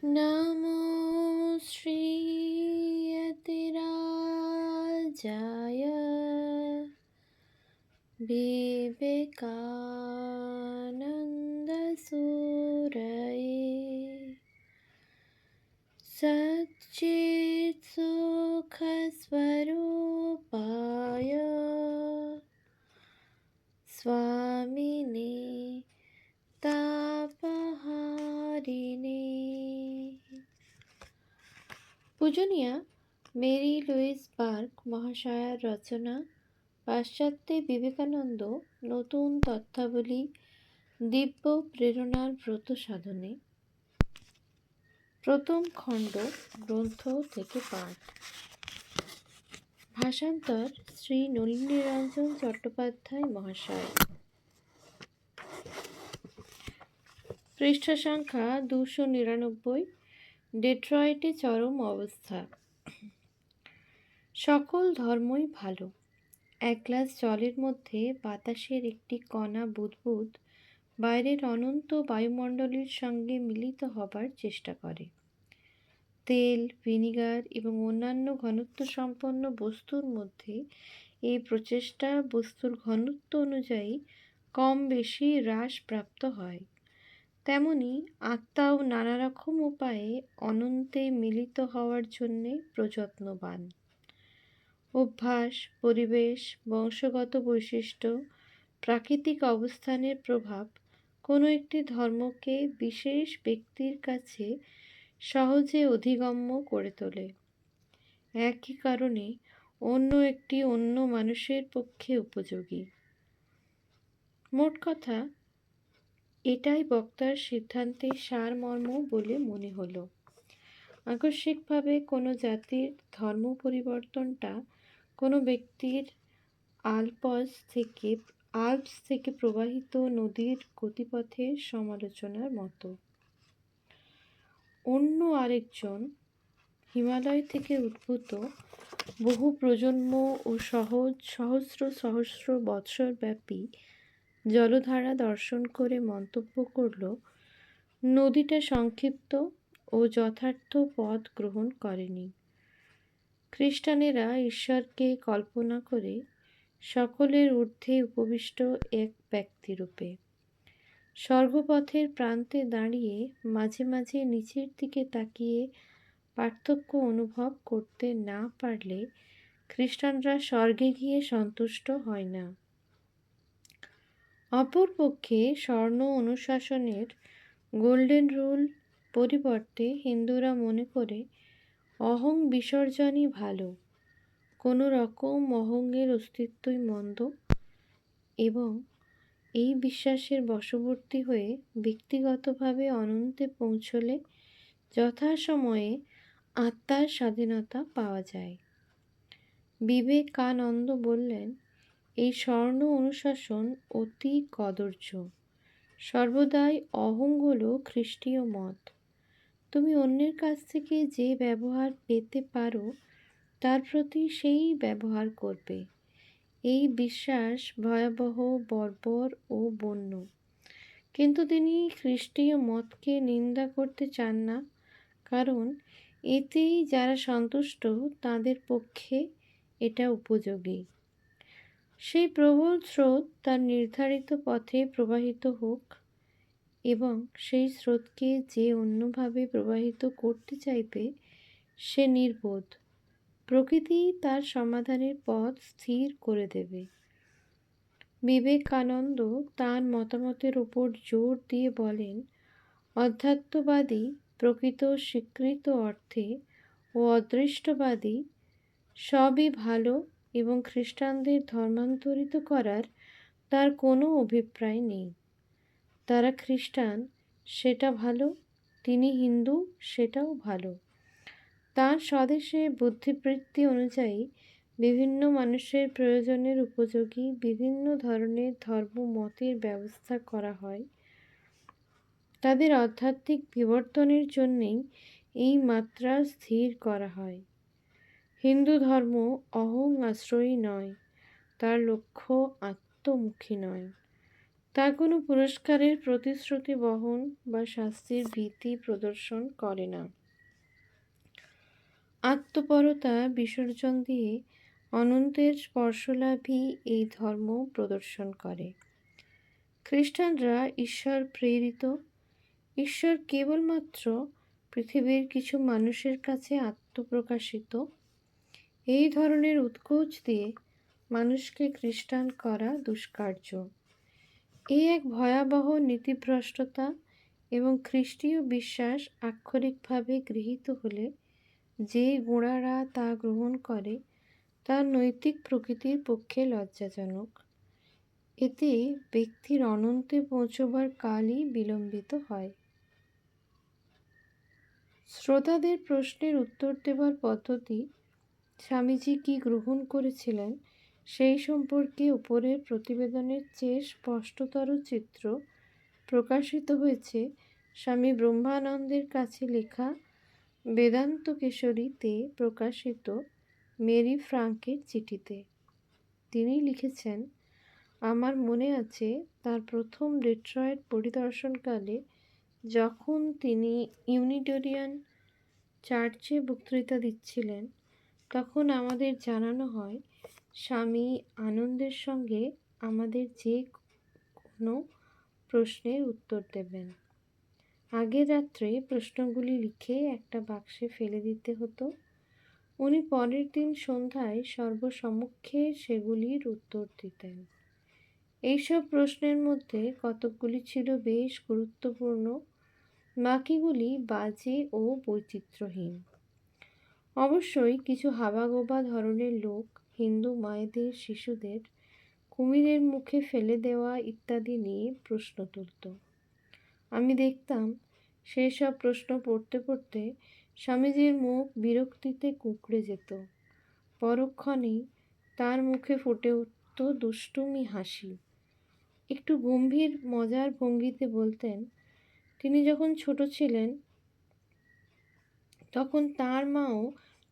नमो श्रीयतिराजाय विवेकानन्दसूरये सच्चित्सुखस्वरूपाय स्वामिने तापहारिणे। পূজনীয়া Mary Luis বার্গ মহাশয়ার রচনা পাশ্চাত্যে বিবেকানন্দ নতুন তত্ত্বাবলী দিব্য প্রেরণার ব্রত সাধনে প্রথম খণ্ড গ্রন্থ থেকে পাঠ। ভাষান্তর শ্রী নলিনীরঞ্জন চট্টোপাধ্যায় মহাশয়। পৃষ্ঠা সংখ্যা 299। ডেট্রয়েটে চরম অবস্থা। সকল ধর্মই ভালো। এক গ্লাস জলের মধ্যে বাতাসের একটি কণা বুদবুদ বাইরের অনন্ত বায়ুমণ্ডলের সঙ্গে মিলিত হবার চেষ্টা করে। তেল, ভিনিগার এবং অন্যান্য ঘনত্ব সম্পন্ন বস্তুর মধ্যে এই প্রচেষ্টা বস্তুর ঘনত্ব অনুযায়ী কম বেশি হ্রাস প্রাপ্ত হয়। তেমনি আত্মাও নানা রকম উপায়ে অনন্তে মিলিত হওয়ার জন্যে প্রযত্নবান। অভ্যাস, পরিবেশ, বংশগত বৈশিষ্ট্য, প্রাকৃতিক অবস্থানের প্রভাব কোনো একটি ধর্মকে বিশেষ ব্যক্তির কাছে সহজে অধিগম্য করে তোলে। একই কারণে অন্য একটি অন্য মানুষের পক্ষে উপযোগী। মোট কথা, এটাই বক্তার সিদ্ধান্তের সারমর্ম বলে মনে হলো। আকস্মিকভাবে কোনো জাতির ধর্ম পরিবর্তনটা কোনো ব্যক্তির আল্পস থেকে প্রবাহিত নদীর গতিপথের সমালোচনার মতো। অন্য আরেকজন হিমালয় থেকে উদ্ভূত বহু প্রজন্ম ও সহস্র সহস্র বৎসরব্যাপী জলধারা দর্শন করে মন্তব্য করল, নদীটা সংক্ষিপ্ত ও যথার্থ পথ গ্রহণ করেনি। খ্রিস্টানেরা ঈশ্বরকে কল্পনা করে সকলের ঊর্ধ্বে উপবিষ্ট এক ব্যক্তিরূপে। স্বর্গপথের প্রান্তে দাঁড়িয়ে মাঝে মাঝে নিচের দিকে তাকিয়ে পার্থক্য অনুভব করতে না পারলে খ্রিস্টানরা স্বর্গে গিয়ে সন্তুষ্ট হয় না। অপরপক্ষে স্বর্ণ অনুশাসনের গোল্ডেন রুল পরিবর্তে হিন্দুরা মনে করে অহং বিসর্জনই ভালো। কোনো রকম অহংয়ের অস্তিত্বই মন্দ এবং এই বিশ্বাসের বশবর্তী হয়ে ব্যক্তিগতভাবে অনন্তে পৌঁছলে যথাসময়ে আত্মার স্বাধীনতা পাওয়া যায়। বিবেকানন্দ বললেন, এই স্বর্ণ অনুশাসন অতি কদর্য। সর্বদাই অহং হল খ্রিস্টীয় মত। তুমি অন্যের কাছ থেকে যে ব্যবহার পেতে পারো তার প্রতি সেই ব্যবহার করবে। এই বিশ্বাস ভয়াবহ, বর্বর ও বন্য। কিন্তু তিনি খ্রিস্টীয় মতকে নিন্দা করতে চান না, কারণ এতেই যারা সন্তুষ্ট তাদের পক্ষে এটা উপযোগী। সেই প্রবল স্রোত তার নির্ধারিত পথে প্রবাহিত হোক, এবং সেই স্রোতকে যে অন্যভাবে প্রবাহিত করতে চাইবে সে নির্বোধ। প্রকৃতি তার সমাধানের পথ স্থির করে দেবে। বিবেকানন্দ তাঁর মতামতের উপর জোর দিয়ে বলেন, অধ্যাত্মবাদী প্রকৃত স্বীকৃত অর্থে ও অদৃষ্টবাদী সবই ভালো এবং খ্রিস্টানদের ধর্মান্তরিত করার তার কোনো অভিপ্রায় নেই। তারা খ্রিস্টান, সেটা ভালো, তিনি হিন্দু, সেটাও ভালো। তাঁর স্বদেশে বুদ্ধিবৃত্তি অনুযায়ী বিভিন্ন মানুষের প্রয়োজনের উপযোগী বিভিন্ন ধরনের ধর্মমতের ব্যবস্থা করা হয়। তাদের আধ্যাত্মিক বিবর্তনের জন্যেই এই মাত্রা স্থির করা হয়। হিন্দু ধর্ম অহং আশ্রয়ী নয়, তার লক্ষ্য আত্মমুখী নয়। তা কোনো পুরস্কারের প্রতিশ্রুতি বহন বা শাস্তির ভীতি প্রদর্শন করে না। আত্মপরতা বিসর্জন দিয়ে অনন্তের স্পর্শলাভই এই ধর্ম প্রদর্শন করে। খ্রিস্টানরা ঈশ্বর প্রেরিত। ঈশ্বর কেবলমাত্র পৃথিবীর কিছু মানুষের কাছে আত্মপ্রকাশিত। এই ধরনের উৎকোচ দিয়ে মানুষকে খ্রিস্টান করা দুষ্কার্য। এই এক ভয়াবহ নীতিভ্রষ্টতা এবং খ্রিস্টীয় বিশ্বাস আক্ষরিকভাবে গৃহীত হলে যে গোঁড়ারা তা গ্রহণ করে তার নৈতিক প্রকৃতির পক্ষে লজ্জাজনক। এতে ব্যক্তির অনন্তে পৌঁছবার কালই বিলম্বিত হয়। শ্রোতাদের প্রশ্নের উত্তর দেবার পদ্ধতি, স্বামীজি কি গ্রহণ করেছিলেন সেই সম্পর্কে উপরের প্রতিবেদনের চেয়ে স্পষ্টতর চিত্র প্রকাশিত হয়েছে স্বামী ব্রহ্মানন্দের কাছে লেখা বেদান্ত কেশরীতে প্রকাশিত মেরি ফ্রাঙ্কের চিঠিতে। তিনি লিখেছেন, আমার মনে আছে তার প্রথম ডেট্রয়েট পরিদর্শনকালে যখন তিনি ইউনিটেরিয়ান চার্চে বক্তৃতা দিচ্ছিলেন, তখন আমাদের জানানো হয় স্বামী আনন্দের সঙ্গে আমাদের যে কোনো প্রশ্নের উত্তর দেবেন। আগের রাত্রে প্রশ্নগুলি লিখে একটা বাক্সে ফেলে দিতে হতো। উনি পরের দিন সন্ধ্যায় সর্বসমক্ষে সেগুলির উত্তর দিতেন। এইসব প্রশ্নের মধ্যে কতকগুলি ছিল বেশ গুরুত্বপূর্ণ, বাকিগুলি বাজে ও বৈচিত্র্যহীন। অবশ্যই কিছু হাবাগোবা ধরনের লোক হিন্দু মায়েদের শিশুদের কুমিরের মুখে ফেলে দেওয়া ইত্যাদি নিয়ে প্রশ্ন তুলত। আমি দেখতাম সেই সব প্রশ্ন পড়তে পড়তে স্বামীজির মুখ বিরক্তিতে কুঁকড়ে যেত। পরক্ষণেই তার মুখে ফুটে উঠত দুষ্টুমি হাসি। একটু গম্ভীর মজার ভঙ্গিতে বলতেন, তিনি যখন ছোট ছিলেন তখন তার মাও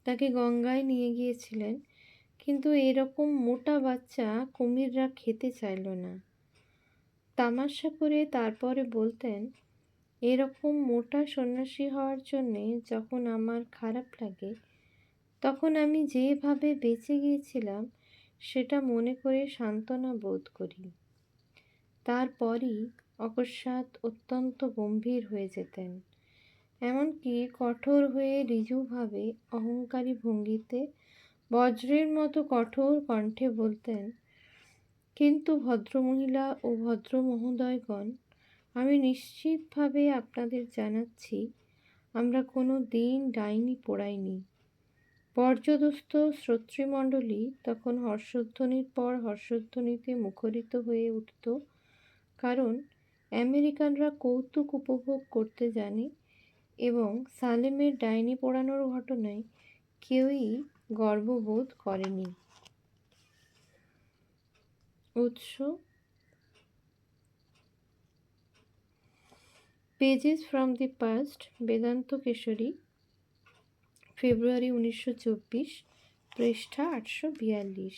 তাকে গঙ্গায় নিয়ে গিয়েছিলেন, কিন্তু এরকম মোটা বাচ্চা কুমিররা খেতে চাইল না। তামাশা করে তারপরে বলতেন, এরকম মোটা সন্ন্যাসী হওয়ার জন্যে যখন আমার খারাপ লাগে, তখন আমি যেভাবে বেঁচে গিয়েছিলাম সেটা মনে করে সান্ত্বনা বোধ করি। তারপরই অকস্মাৎ অত্যন্ত গম্ভীর হয়ে যেতেন, এমনকি কঠোর হয়ে ঋজুভাবে অহংকারী ভঙ্গিতে বজ্রের মতো কঠোর কণ্ঠে বলতেন, কিন্তু ভদ্রমহিলা ও ভদ্র মহোদয়গণ, আমি নিশ্চিতভাবে আপনাদের জানাচ্ছি, আমরা কোনো দিন ডাইনি পোড়াইনি। পর্যদস্ত শ্রোতৃমণ্ডলী তখন হর্ষধ্বনির পর হর্ষধ্বনিতে মুখরিত হয়ে উঠত, কারণ আমেরিকানরা কৌতুক উপভোগ করতে জানে এবং সালেমের ডাইনি পোড়ানোর ঘটনায় কেউই গর্ববোধ করেনি। উৎস: pages from the past, Vedanta Kesari, February 1924, পৃষ্ঠা 842।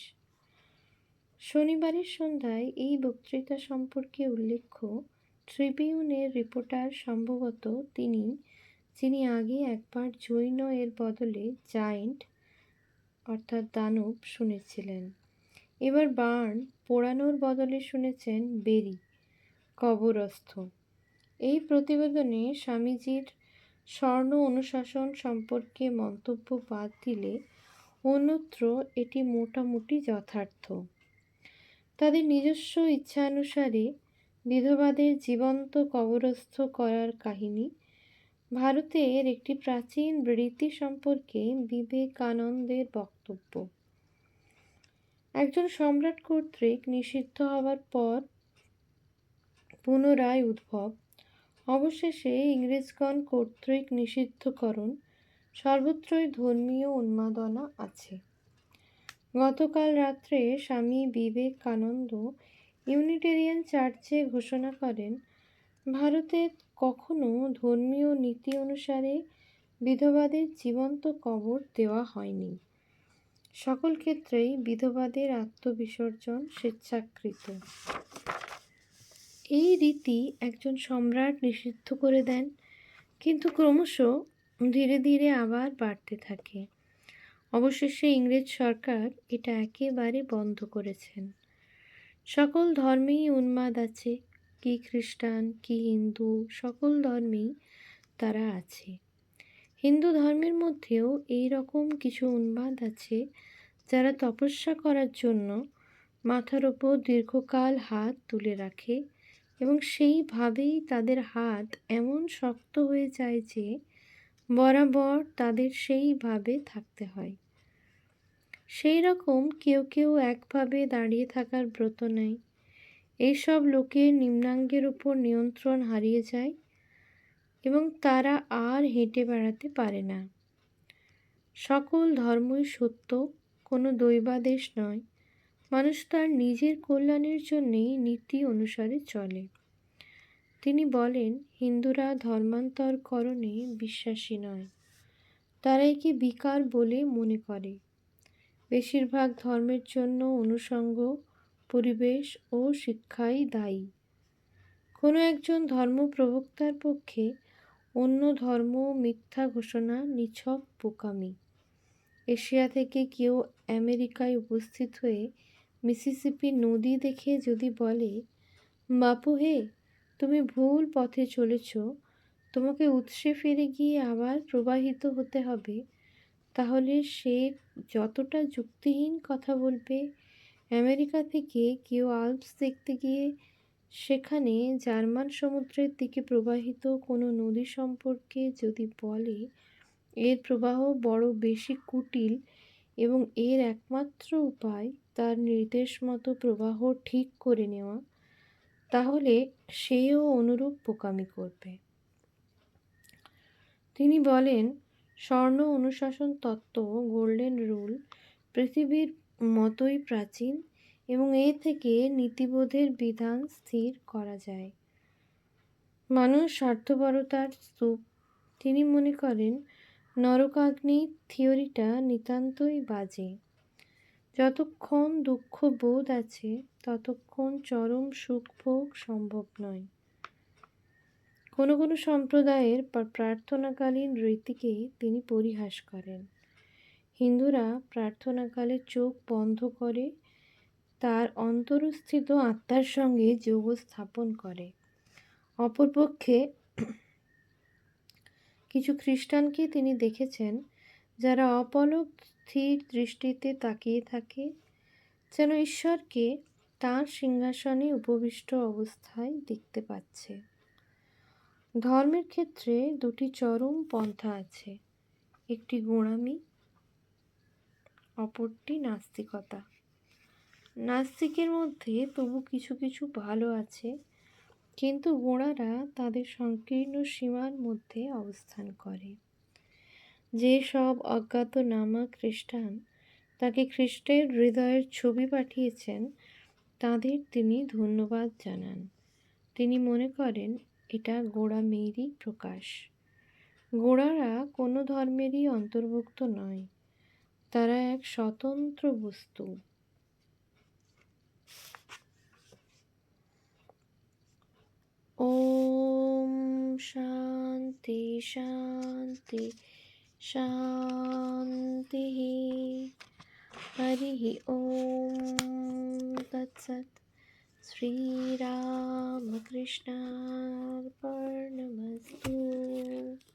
শনিবারের সন্ধ্যায় এই বক্তৃতা সম্পর্কে উল্লেখ্য ট্রিবিউনের রিপোর্টার সম্ভবত তিনি, যিনি আগে একবার জৈন এর বদলে জায়েন্ট অর্থাৎ দানব শুনেছিলেন, এবার বার্ন পোড়ানোর বদলে শুনেছেন বেরি কবরস্থ। এই প্রতিবেদনে স্বামীজির স্বর্ণ অনুশাসন সম্পর্কে মন্তব্য বাদ দিলে অন্যত্র এটি মোটামুটি যথার্থ। তাদের নিজস্ব ইচ্ছানুসারে বিধবাদের জীবন্ত কবরস্থ করার কাহিনী ভারতের একটি প্রাচীন রীতি সম্পর্কে বিবেকানন্দের বক্তব্য। একজন সম্রাট কর্তৃক নিষিদ্ধ হবার পর পুনরায় উদ্ভব, অবশেষে ইংরেজগণ কর্তৃক নিষিদ্ধকরণ, সর্বত্রই ধর্মীয় উন্মাদনা আছে। গতকাল রাত্রে স্বামী বিবেকানন্দ ইউনিটেরিয়ান চার্চে ঘোষণা করেন, ভারতে কখনো ধর্মীয় নীতি অনুসারে বিধবাদের জীবন্ত কবর দেওয়া হয়নি। সকল ক্ষেত্রেই বিধবাদের আত্মবিসর্জন স্বেচ্ছাকৃত। এই রীতি একজন সম্রাট নিষিদ্ধ করে দেন, কিন্তু ক্রমশ ধীরে ধীরে আবার বাড়তে থাকে। অবশেষে ইংরেজ সরকার এটা একেবারে বন্ধ করেছেন। সকল ধর্মেই উন্মাদ আছে, কি খ্রিস্টান কি হিন্দু, সকল ধর্মেই তারা আছে। হিন্দু ধর্মের মধ্যেও এই রকম কিছু উন্মাদ আছে, যারা তপস্যা করার জন্য মাথার ওপর দীর্ঘকাল হাত তুলে রাখে এবং সেইভাবেই তাদের হাত এমন শক্ত হয়ে যায় যে বরাবর তাদের সেইভাবে থাকতে হয়। সেই রকম কেউ কেউ একভাবে দাঁড়িয়ে থাকার ব্রত নেয়। এইসব লোকের নিম্নাঙ্গের উপর নিয়ন্ত্রণ হারিয়ে যায় এবং তারা আর হেঁটে বেড়াতে পারে না। সকল ধর্মই সত্য, কোনো দৈবাদেশ নয়। মানুষ তার নিজের কল্যাণের জন্যেই নীতি অনুসারে চলে। তিনি বলেন, হিন্দুরা ধর্মান্তরকরণে বিশ্বাসী নয়, তারা একে বিকার বলে মনে করে। বেশিরভাগ ধর্মের জন্য অনুষঙ্গ, পরিবেশ ও শিক্ষাই দায়ী। কোনো একজন ধর্ম প্রবক্তার পক্ষে অন্য ধর্ম মিথ্যা ঘোষণা নিছক বোকামি। এশিয়া থেকে কেউ আমেরিকায় উপস্থিত হয়ে মিসিসিপি নদী দেখে যদি বলে, বাপু হে, তুমি ভুল পথে চলেছ, তোমাকে উৎসে ফিরে গিয়ে আবার প্রবাহিত হতে হবে, তাহলে সে যতটা যুক্তিহীন কথা বলবে। আমেরিকা থেকে কেউ আল্পস দেখতে গিয়ে সেখানে জার্মান সমুদ্রের দিকে প্রবাহিত কোনো নদী সম্পর্কে যদি বলে, এর প্রবাহ বড় বেশি কুটিল এবং এর একমাত্র উপায় তার নির্দেশ মতো প্রবাহ ঠিক করে নেওয়া, তাহলে সেও অনুরূপ বোকামি করবে। তিনি বলেন, স্বর্ণ অনুশাসন তত্ত্ব, গোল্ডেন রুল, পৃথিবীর মতোই প্রাচীন এবং এ থেকে নীতিবোধের বিধান স্থির করা যায়। মানুষ স্বার্থপরতার স্তূপ। তিনি মনে করেন নরকাগ্নি থিওরিটা নিতান্তই বাজে। যতক্ষণ দুঃখ বোধ আছে ততক্ষণ চরম সুখভোগ সম্ভব নয়। কোনো কোনো সম্প্রদায়ের প্রার্থনাকালীন রীতিকে তিনি পরিহাস করেন। হিন্দুরা প্রার্থনাকালে চোখ বন্ধ করে তার অন্তরস্থিত আত্মার সঙ্গে যোগ স্থাপন করে। অপরপক্ষে কিছু খ্রিস্টানকে তিনি দেখেছেন যারা অপলক স্থির দৃষ্টিতে তাকিয়ে থাকে, যেন ঈশ্বরকে তাঁর সিংহাসনে উপবিষ্ট অবস্থায় দেখতে পাচ্ছে। ধর্মের ক্ষেত্রে দুটি চরম পন্থা আছে, একটি গোঁড়ামি, অপরটি নাস্তিকতা। নাস্তিকের মধ্যে তবু কিছু কিছু ভালো আছে, কিন্তু গোঁড়ারা তাদের সংকীর্ণ সীমার মধ্যে অবস্থান করে। যে সব অজ্ঞাতনামা খ্রিস্টান তাকে খ্রিস্টের হৃদয়ের ছবি পাঠিয়েছেন, তাদের তিনি ধন্যবাদ জানান। তিনি মনে করেন এটা গোঁড়ামিরই প্রকাশ। গোঁড়ারা কোনো ধর্মেরই অন্তর্ভুক্ত নয়, তারা এক স্বতন্ত্র বস্তু। ওম শান্তি শান্তি শান্তি। হরি ওম তৎসৎ। শ্রীরামকৃষ্ণার্পণমস্তু।